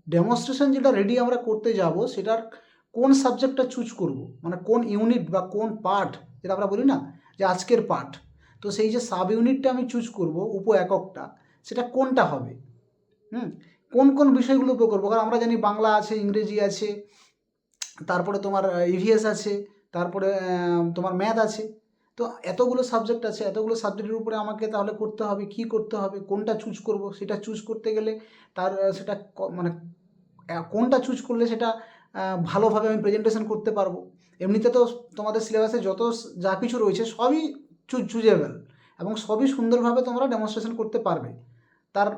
Demonstration যেটা ready আমরা করতে যাব সেটার কোন সাবজেক্টটা চুজ করব, মানে কোন ইউনিট বা কোন পার্ট, যেটা আমরা বলি না যে আজকের পার্ট, তো সেই যে সাব ইউনিটটা আমি চুজ করব, উপ এককটা, সেটা কোনটা হবে। কোন কোন বিষয়গুলো উপর করবো, কারণ আমরা জানি বাংলা আছে, ইংরেজি আছে, তারপরে তোমার ইভিএস আছে, তারপরে তোমার ম্যাথ আছে। তো এতগুলো সাবজেক্ট আছে, এতগুলো সাবজেক্টের উপরে আমাকে তাহলে করতে হবে, কি করতে হবে, কোনটা চুজ করব, সেটা চুজ করতে গেলে তার সেটা মানে কোনটা চুজ করলে সেটা ভালোভাবে আমি প্রেজেন্টেশন করতে পারবো। এমনিতে তো তোমাদের সিলেবাসে যত যা কিছু রয়েছে সবই চুজেবল এবং সবই সুন্দরভাবে তোমরা ডেমনস্ট্রেশন করতে পারবে, তার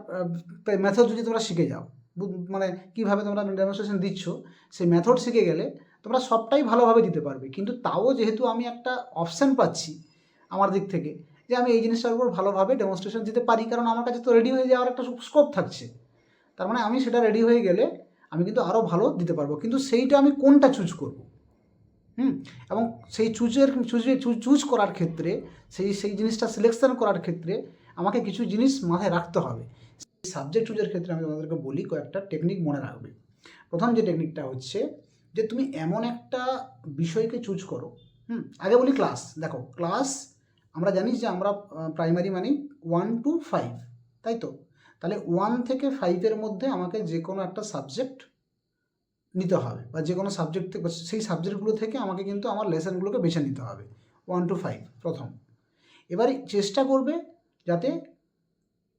মেথড যদি তোমরা শিখে যাও, মানে কীভাবে তোমরা ডেমনস্ট্রেশন দিচ্ছ সেই মেথড শিখে গেলে তোমরা সবটাই ভালোভাবে দিতে পারবে। কিন্তু তাও যেহেতু আমি একটা অপশান পাচ্ছি আমার দিক থেকে যে আমি এই জিনিসটার উপর ভালোভাবে ডেমনস্ট্রেশন দিতে পারি, কারণ আমার কাছে তো রেডি হয়ে যাওয়ার একটা স্কোপ থাকছে, তার মানে আমি সেটা রেডি হয়ে গেলে আমি কিন্তু আরও ভালো দিতে পারবো। কিন্তু সেইটা আমি কোনটা চুজ করব, এবং সেই চুজ করার ক্ষেত্রে সেই জিনিসটা সিলেকশন করার ক্ষেত্রে আমাকে কিছু জিনিস মাথায় রাখতে হবে। সাবজেক্ট চুজের ক্ষেত্রে আমি তোমাদেরকে বলি কয়েকটা টেকনিক মনে রাখবে। প্রথম যে টেকনিকটা হচ্ছে যে তুমি এমন একটা বিষয়কে চুজ করো। আগে বলি ক্লাস। দেখো ক্লাস আমরা জানি যে আমরা প্রাইমারি মানে 1 to 5, তাই তো? তাহলে 1 থেকে 5-এর মধ্যে আমাকে যে কোনো একটা সাবজেক্ট নিতে হবে, বা যে কোনো সাবজেক্ট থেকে সেই সাবজেক্টগুলো থেকে আমাকে কিন্তু আমার লেসনগুলোকে বেছে নিতে হবে 1 to 5 প্রথম। এবারে চেষ্টা করবে যাতে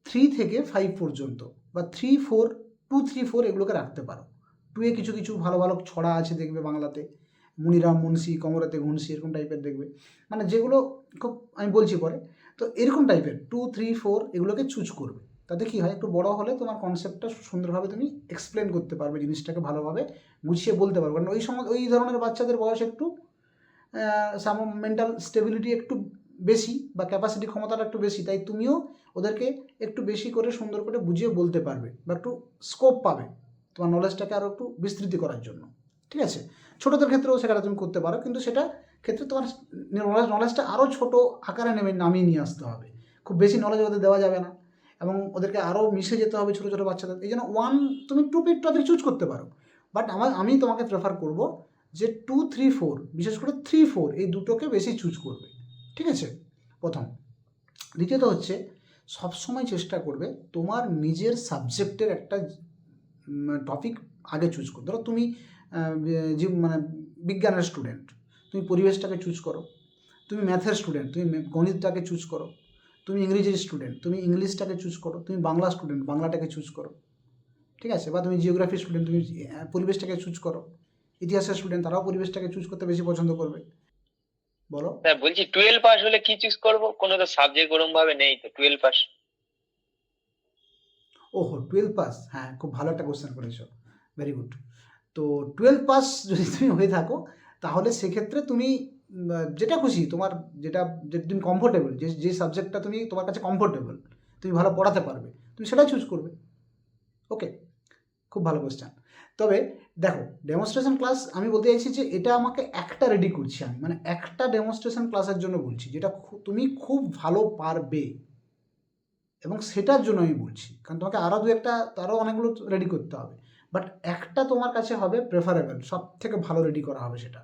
3 থেকে 5 পর্যন্ত বা 3, 4, 2, 3, 4 এগুলোকে রাখতে পারো। 2-এ কিছু কিছু ভালো ভালো ছড়া আছে দেখবে বাংলাতে, মনিরাম মুন্সি, কমরাতে ঘুনসি, এরকম টাইপের দেখবে, মানে যেগুলো খুব আমি বলছি পরে। তো এরকম টাইপের 2, 3, 4 এগুলোকে চুজ করবে। তাতে কী হয়, একটু বড় হলে তোমার কনসেপ্টটা সুন্দরভাবে তুমি এক্সপ্লেন করতে পারবে, জিনিসটাকে ভালোভাবে গুছিয়ে বলতে পারবে। কারণ ওই ধরনের বাচ্চাদের বয়স একটু মেন্টাল স্টেবিলিটি একটু বেশি বা ক্যাপাসিটি ক্ষমতাটা একটু বেশি, তাই তুমিও ওদেরকে একটু বেশি করে সুন্দর করে বুঝিয়ে বলতে পারবে বা একটু স্কোপ পাবে তোমার নলেজটাকে আরও একটু বিস্তৃতি করার জন্য। ঠিক আছে, ছোটোদের ক্ষেত্রেও সেটা তুমি করতে পারো, কিন্তু সেটা ক্ষেত্রে তোমার নলেজটা আরও ছোটো আকারে নামিয়ে নিয়ে আসতে হবে। খুব বেশি নলেজ ওদের দেওয়া যাবে না এবং ওদেরকে আরও মিশে যেতে হবে ছোটো ছোটো বাচ্চাদের। এই জন্য তুমি টপিক চুজ করতে পারো, বাট আমি তোমাকে প্রেফার করবো যে 2, 3, 4, বিশেষ করে 3, 4 এই দুটোকে বেশি চুজ করবে। ঠিক আছে, প্রথম। দ্বিতীয়ত হচ্ছে সবসময় চেষ্টা করবে তোমার নিজের সাবজেক্টের একটা টপিক আগে চুজ করো। ধরো তুমি মানে বিজ্ঞানের স্টুডেন্ট, তুমি পরিবেশটাকে চুজ করো। তুমি ম্যাথের স্টুডেন্ট, তুমি গণিতটাকে চুজ করো। তুমি ইংরেজির স্টুডেন্ট, তুমি ইংলিশটাকে চুজ করো। তুমি বাংলা স্টুডেন্ট, বাংলাটাকে চুজ করো। ঠিক আছে, বা তুমি জিওগ্রাফি স্টুডেন্ট, তুমি পরিবেশটাকে চুজ করো। ইতিহাসের স্টুডেন্ট, তারাও পরিবেশটাকে চুজ করতে বেশি পছন্দ করবে। বলো। হ্যাঁ বলছি 12 পাস হলে কি চুজ করব? কোনো তো সাবজেক্ট ওরকম ভাবে নেই তো 12 পাস। ওহো, 12 পাস, হ্যাঁ খুব ভালো একটা কোশ্চেন করেছো, ভেরি গুড। তো 12 পাস যদি তুমি হয়ে থাকো তাহলে সেক্ষেত্রে তুমি যেটা খুশি তোমার, যেটা তুমি কমফোর্টেবল, যে সাবজেক্টটা তুমি তোমার কাছে কমফোর্টেবল, তুমি ভালো পড়াতে পারবে, তুমি সেটাই চুজ করবে। ওকে, খুব ভালো কোশ্চেন। তবে দেখো ডেমনস্ট্রেশন ক্লাস আমি বলতে চাইছি যে এটা আমাকে একটা রেডি করছি আমি, মানে একটা ডেমনস্ট্রেশন ক্লাসের জন্য বলছি যেটা তুমি খুব ভালো পারবে, এবং সেটার জন্য আমি বলছি। কারণ তোমাকে আরও আরও অনেকগুলো রেডি করতে হবে, বাট একটা তোমার কাছে হবে প্রেফারেবল, সব থেকে ভালো রেডি করা হবে সেটা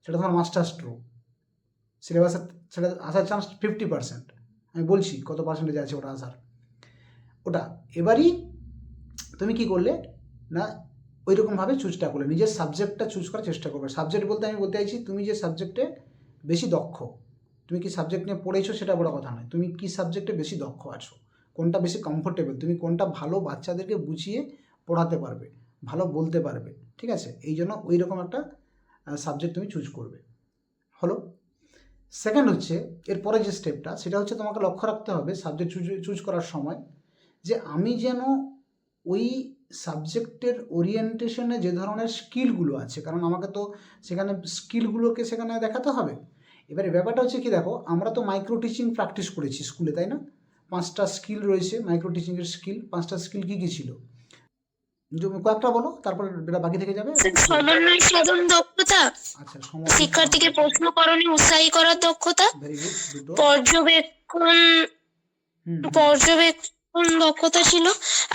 তোমার মাস্টার স্ট্রোক। সিলেবাসে সেটা আসার চান্স 50%, আমি বলছি কত পার্সেন্টেজ আছে ওটা আসার। ওটা এবারই তুমি কি করলে না, ওই রকমভাবে চুজটা করলে নিজের সাবজেক্টটা চুজ করার চেষ্টা করবে। সাবজেক্ট বলতে আমি বলতে চাইছি তুমি যে সাবজেক্টে বেশি দক্ষ, তুমি কি সাবজেক্ট নিয়ে পড়েছো সেটা বড় কথা নয়, তুমি কি সাবজেক্টে বেশি দক্ষ আছো, কোনটা বেশি কমফোর্টেবল, তুমি কোনটা ভালো বাচ্চাদেরকে বুঝিয়ে পড়াতে পারবে, ভালো বলতে পারবে। ঠিক আছে, এই জন্য ওই রকম একটা সাবজেক্ট তুমি চুজ করবে। হলো। সেকেন্ড হচ্ছে এরপরে যে স্টেপটা, সেটা হচ্ছে তোমাকে লক্ষ্য রাখতে হবে সাবজেক্ট চুজ করার সময় যে আমি যেন ওই সাবজেক্টের ওরিয়েন্টেশনে যে ধরনের স্কিলগুলো আছে, কারণ আমাকে তো সেখানে স্কিলগুলোকে সেখানে দেখাতে হবে। এবারে ব্যাপারটা হচ্ছে কি, দেখো আমরা তো মাইক্রো টিচিং প্র্যাকটিস করেছি স্কুলে, তাই না? 5টা স্কিল রয়েছে মাইক্রো টিচিংয়ের স্কিল। 5টা স্কিল কী কী ছিল কয়েকটা বলো, তারপর বাকি থেকে যাবে। সমন্বয় সাধন দক্ষতা, আচ্ছা, শিক্ষার্থীকে প্রশ্ন করণে উৎসাহী করার দক্ষতা, ভেরি গুড। দুটো পর্যবেক্ষণ দক্ষতা ছিল,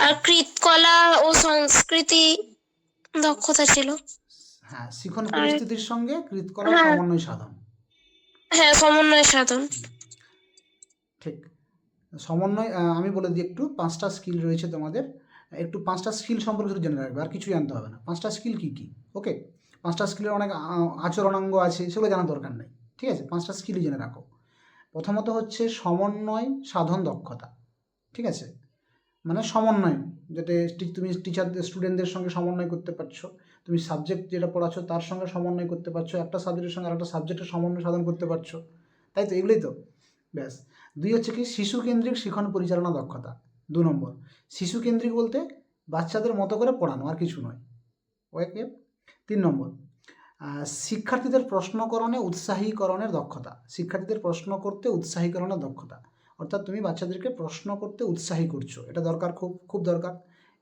আর কৃতকলা ও সংস্কৃত আকৃতি দক্ষতা ছিল। হ্যাঁ, শিখন আর পরিস্থিতির সঙ্গে কৃত করার হ্যাঁ সমন্বয় সাধন। হ্যাঁ, সমন্বয় সাধন। ঠিক। সমন্বয় আমি বলে দিই একটু, 5টা স্কিল রয়েছে তোমাদের। একটু 5টা স্কিল সম্পর্কে শুধু জেনে রাখবে, আর কিছু জানতে হবে না। 5টা স্কিল কী কী? ওকে, 5টা স্কিলের অনেক আচরণাঙ্গ আছে, সেগুলো জানার দরকার নেই। ঠিক আছে, 5টা স্কিলই জেনে রাখো। প্রথমত হচ্ছে সমন্বয় সাধন দক্ষতা। ঠিক আছে, মানে সমন্বয়, যাতে তুমি টিচারদের স্টুডেন্টদের সঙ্গে সমন্বয় করতে পারছো, তুমি সাবজেক্ট যেটা পড়াচ্ছ তার সঙ্গে সমন্বয় করতে পারছো, একটা সাবজেক্টের সঙ্গে আরেকটা সাবজেক্টের সমন্বয় সাধন করতে পারছো, তাই তো? এগুলোই তো। ব্যাস। 2 হচ্ছে কি শিশু কেন্দ্রিক শিখন পরিচালনা দক্ষতা। 2 নম্বর, শিশু কেন্দ্রিক বলতে বাচ্চাদের মতো করে পড়ানো, আর কিছু নয়। ওকে। 3 নম্বর, শিক্ষার্থীদের প্রশ্নকরণে উৎসাহীকরণের দক্ষতা। শিক্ষার্থীদের প্রশ্ন করতে উৎসাহীকরণের দক্ষতা, অর্থাৎ তুমি বাচ্চাদেরকে প্রশ্ন করতে উৎসাহী করছো, এটা দরকার, খুব খুব দরকার।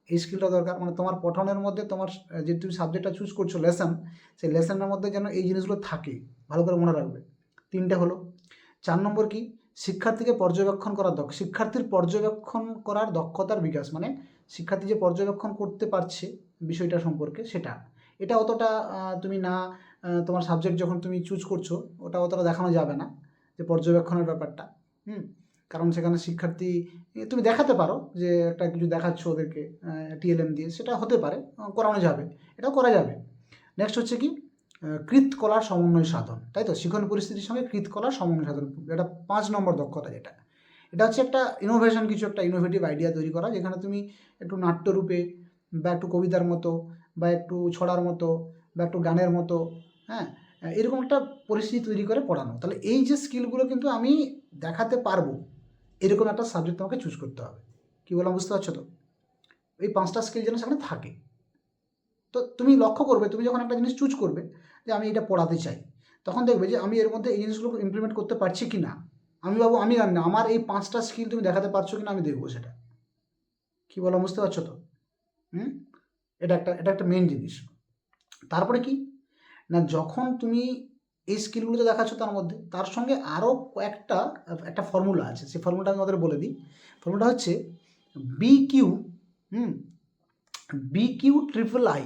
এই স্কিলটা দরকার, মানে তোমার পঠনের মধ্যে তোমার যে তুমি সাবজেক্টটা চুজ করছো লেসন, সেই লেসনের মধ্যে যেন এই জিনিসগুলো থাকে, ভালো করে মনে রাখবে। 3টে হলো। 4 নম্বর কি, শিক্ষার্থীকে পর্যবেক্ষণ করার শিক্ষার্থীর পর্যবেক্ষণ করার দক্ষতার বিকাশ, মানে শিক্ষার্থী যে পর্যবেক্ষণ করতে পারছে বিষয়টা সম্পর্কে, সেটা এটা অতটা তুমি না, তোমার সাবজেক্ট যখন তুমি চুজ করছো ওটা অতটা দেখানো যাবে না, যে পর্যবেক্ষণের ব্যাপারটা। কারণ সেখানে শিক্ষার্থী তুমি দেখাতে পারো যে একটা কিছু দেখাচ্ছ ওদেরকে টিএলএম দিয়ে, সেটা হতে পারে, করানো যাবে, এটাও করা যাবে। নেক্সট হচ্ছে কি, কৃতকলার সমন্বয় সাধন, তাই তো? শিখন পরিস্থিতির সঙ্গে কৃতকলার সমন্বয় সাধন, এটা 5 নম্বর দক্ষতা। যেটা এটা হচ্ছে একটা ইনোভেশন, কিছু একটা ইনোভেটিভ আইডিয়া তৈরি করা, যেখানে তুমি একটু নাট্যরূপে বা একটু কবিতার মতো বা একটু ছড়ার মতো বা একটু গানের মতো, হ্যাঁ, এরকম একটা পরিস্থিতি তৈরি করে পড়ানো। তাহলে এই যে স্কিলগুলো কিন্তু আমি দেখাতে পারবো, এরকম একটা সাবজেক্ট তোমাকে চুজ করতে হবে। কী বললাম, বুঝতে পারছো তো? এই 5টা স্কিল যেন সেখানে থাকে। তো তুমি লক্ষ্য করবে, তুমি যখন একটা জিনিস চুজ করবে যে আমি এটা পড়াতে চাই, তখন দেখবে যে আমি এর মধ্যে এই জিনিসগুলো ইমপ্লিমেন্ট করতে পারছি কি না। আমি ভাবো আমি জানি না, আমার এই 5টা স্কিল তুমি দেখাতে পারছো কি না, আমি দেখবো সেটা। কী বললাম, বুঝতে পারছো তো? এটা একটা মেন জিনিস। তারপরে কি না, যখন তুমি এই স্কিলগুলো তো দেখাচ্ছ, তার মধ্যে তার সঙ্গে আরও একটা ফর্মুলা আছে, সেই ফর্মুলাটা আমি আমাদের বলে দিই। ফর্মুলাটা হচ্ছে BQ, BQ ট্রিপল আই,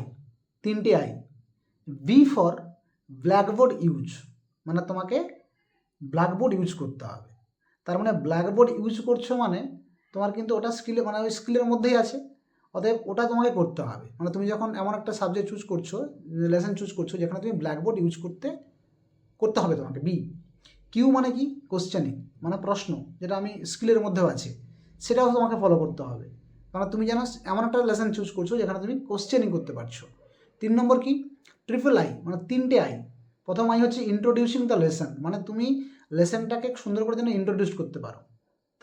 3টে I. B for blackboard use, মানে তোমাকে ব্ল্যাকবোর্ড ইউজ করতে হবে। তার মানে ব্ল্যাকবোর্ড ইউজ করছো মানে তোমার কিন্তু ওটা স্কিলে, মানে ওই স্কিলের মধ্যেই আছে, অতএব ওটা তোমাকে করতে হবে। মানে তুমি যখন এমন একটা সাবজেক্ট চুজ করছো, লেসন চুজ করছো, যেখানে তুমি ব্ল্যাকবোর্ড ইউজ করতে হবে তোমাকে। বি। কিউ মানে কি, কোশ্চেনিং, মানে প্রশ্ন, যেটা আমি স্কিলের মধ্যেও আছে, সেটাও তোমাকে ফলো করতে হবে। মানে তুমি যেন এমন একটা লেসন চুজ করছো যেখানে তুমি কোশ্চেনিং করতে পারছো। 3 নম্বর কি, ট্রিপল আই, মানে 3টে আই। প্রথম আই হচ্ছে ইন্ট্রোডিউসিং দ্য লেসন, মানে তুমি লেসনটাকে সুন্দর করে যেন ইন্ট্রোডিউস করতে পারো।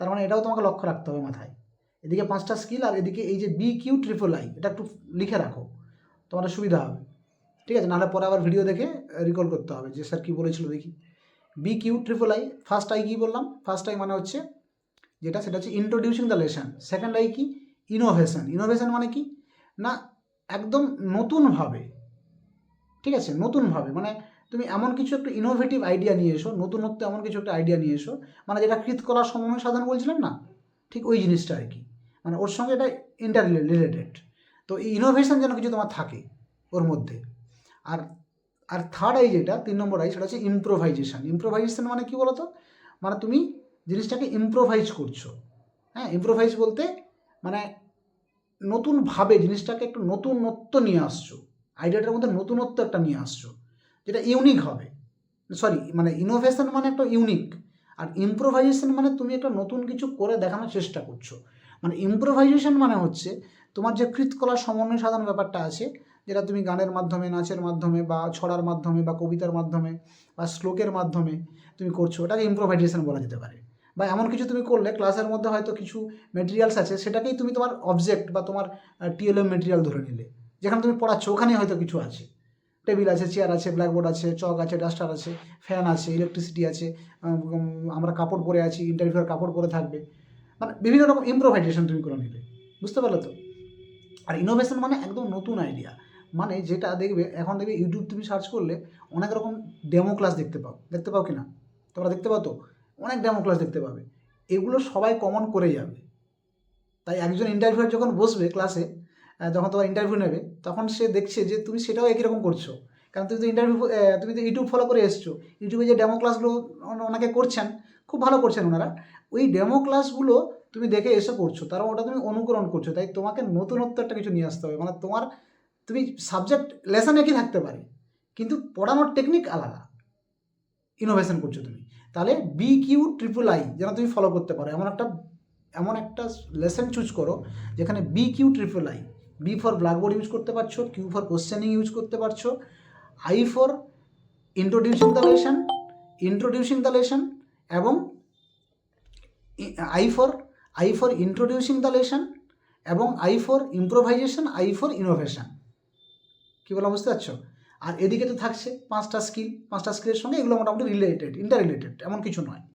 তার মানে এটাও তোমাকে লক্ষ্য রাখতে হবে মাথায়। এদিকে 5টা স্কিল, আর এদিকে এই যে BQ ট্রিপল আই, এটা একটু লিখে রাখো, তোমার সুবিধা হবে। ঠিক আছে, নাহলে পরে আবার ভিডিও দেখে রিকল করতে হবে যে স্যার কী বলেছিল দেখি। BQ triple I, first I কী বললাম, ফার্স্ট আই মানে হচ্ছে যেটা, সেটা হচ্ছে introducing the lesson. Second I কি, ইনোভেশন। ইনোভেশন মানে কি না, একদম নতুনভাবে, ঠিক আছে, নতুনভাবে, মানে তুমি এমন কিছু একটা ইনোভেটিভ আইডিয়া নিয়ে এসো, নতুনত্ব এমন কিছু একটা আইডিয়া নিয়ে এসো, মানে যেটা কৃতকলার সমন্বয় সাধন বলছিলাম না, ঠিক ওই জিনিসটা আর কি, মানে ওর সঙ্গে এটা ইন্টার রিলেটেড। তো এই ইনোভেশন যেন কিছু তোমার থাকে ওর মধ্যে। আর আর থার্ড আই যেটা, 3 নম্বর আই, সেটা হচ্ছে ইম্প্রোভাইজেশন। ইম্প্রোভাইজেশন মানে কি বলো তো, মানে তুমি জিনিসটাকে ইম্প্রোভাইজ করছো। হ্যাঁ, ইম্প্রোভাইজ বলতে মানে নতুনভাবে জিনিসটাকে একটু নতুনত্ব নিয়ে আসছো, আইডিয়াটার মধ্যে নতুনত্ব একটা নিয়ে আসছো, যেটা ইউনিক হবে। সরি, মানে ইনোভেশন মানে একটা ইউনিক, আর ইম্প্রোভাইজেশন মানে তুমি একটা নতুন কিছু করে দেখানোর চেষ্টা করছো। মানে ইম্প্রোভাইজেশন মানে হচ্ছে তোমার যে কৃতকলার সমন্বয় সাধন ব্যাপারটা আছে, যেটা তুমি গানের মাধ্যমে, নাচের মাধ্যমে বা ছড়ার মাধ্যমে বা কবিতার মাধ্যমে বা শ্লোকের মাধ্যমে তুমি করছো, ওটাকে ইম্প্রোভাইজেশন বলা যেতে পারে। বা এমন কিছু তুমি করলে, ক্লাসের মধ্যে হয়তো কিছু মেটেরিয়ালস আছে, সেটাকেই তুমি তোমার অবজেক্ট বা তোমার টিএলএম মেটেরিয়াল ধরে নিলে, যেখানে তুমি পড়াচ্ছো ওখানেই হয়তো কিছু আছে, টেবিল আছে, চেয়ার আছে, ব্ল্যাকবোর্ড আছে, চক আছে, ডাস্টার আছে, ফ্যান আছে, ইলেকট্রিসিটি আছে, আমরা কাপড় পরে আছি, ইন্টারভিউর কাপড় পরে থাকবে, মানে বিভিন্ন রকম ইম্প্রোভাইজেশন তুমি করে নিলে। বুঝতে পারলে তো? আর ইনোভেশন মানে একদম নতুন আইডিয়া, মানে যেটা দেখবে, এখন দেখবে ইউটিউব তুমি সার্চ করলে অনেক রকম ডেমো ক্লাস দেখতে পাও কি না? তোমরা দেখতে পাও তো, অনেক ডেমো ক্লাস দেখতে পাবে, এগুলো সবাই কমন করে যাবে। তাই একজন ইন্টারভিউয়ার যখন বসবে ক্লাসে, যখন তোমার ইন্টারভিউ নেবে তখন সে দেখছে যে তুমি সেটাও একই রকম করছো, কারণ তুমি তো তুমি তো ইউটিউব ফলো করে এসছো। ইউটিউবে যে ডেমো ক্লাসগুলো ওনাকে করছেন, খুব ভালো করছেন ওনারা, ওই ডেমো ক্লাসগুলো তুমি দেখে এসে করছো, তারা ওটা তুমি অনুকরণ করছো। তাই তোমাকে নতুনত্ব একটা কিছু নিয়ে আসতে হবে, মানে তুমি সাবজেক্ট লেসন একই থাকতে পারে কিন্তু পড়ানোর টেকনিক আলাদা, ইনোভেশন করছো তুমি। তাহলে BQIII যেন তুমি ফলো করতে পারো, এমন একটা লেসন চুজ করো যেখানে BQIII, B for blackboard use করতে পারছো, কিউ ফর কোশ্চেনিং ইউজ করতে পারছো, I for introducing the lesson এবং I for introducing the lesson এবং I for improvisation, I for innovation. কী বলা, বুঝতে পারছো? আর এদিকে তো থাকছে 5টা স্কিলের সঙ্গে এগুলো মোটামুটি ইন্টার রিলেটেড, এমন কিছু নয়।